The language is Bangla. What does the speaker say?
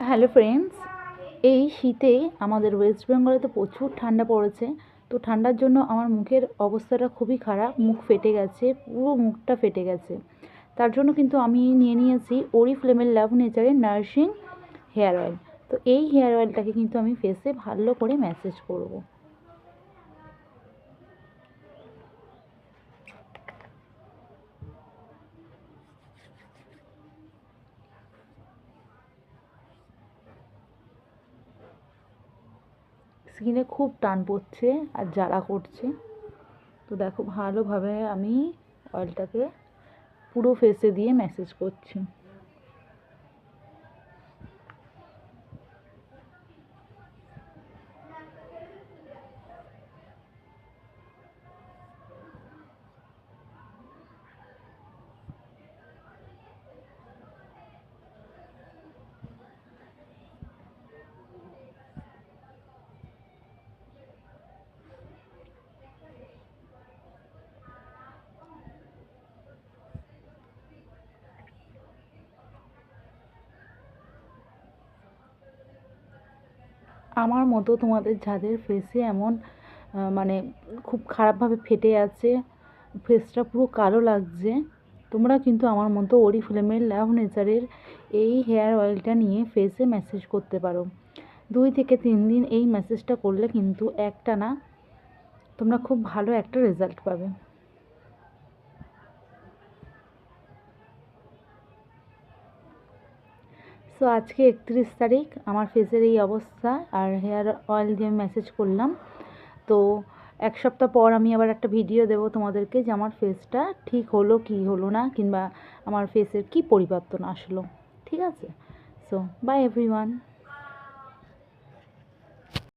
হ্যালো ফ্রেন্ডস, এই শীতে আমাদের ওয়েস্ট বেঙ্গলে তো প্রচুর ঠান্ডা পড়েছে। তো ঠান্ডার জন্য আমার মুখের অবস্থাটা খুবই খারাপ, মুখ ফেটে গেছে, পুরো মুখটা ফেটে গেছে। তার জন্য কিন্তু আমি নিয়ে নিয়েছি অরিফ্লেমের লাভ নেচারের নারিশিং হেয়ার অয়েল। তো এই হেয়ার অয়েলটাকে কিন্তু আমি ফেসে ভালো করে ম্যাসেজ করব। স্কিনে খুব টান পড়ছে আর জ্বালা করছে। তো দেখো ভালোভাবে আমি অয়েলটাকে পুরো ফেসে দিয়ে ম্যাসেজ করছি। আমার মতো তোমাদের যাদের ফেসে এমন মানে খুব খারাপভাবে ফেটে আছে, ফেসটা পুরো কালো লাগছে, তোমরা কিন্তু আমার মতো অরিফ্লেমের লাভ নেচারের এই হেয়ার অয়েলটা নিয়ে ফেসে ম্যাসেজ করতে পারো। 2 থেকে 3 দিন এই ম্যাসেজটা করলে কিন্তু একটানা তোমরা খুব ভালো একটা রেজাল্ট পাবে। সো আজকে 31 তারিখ, আমার ফেসের এই অবস্থা, আর হেয়ার অয়েল দিয়ে ম্যাসেজ করলাম। তো 1 সপ্তাহ পর আমি আবার একটা ভিডিও দেবো তোমাদেরকে যে আমার ফেসটা ঠিক হলো কি হলো না, কিংবা আমার ফেসের কি পরিবর্তন আসলো। ঠিক আছে? So by everyone.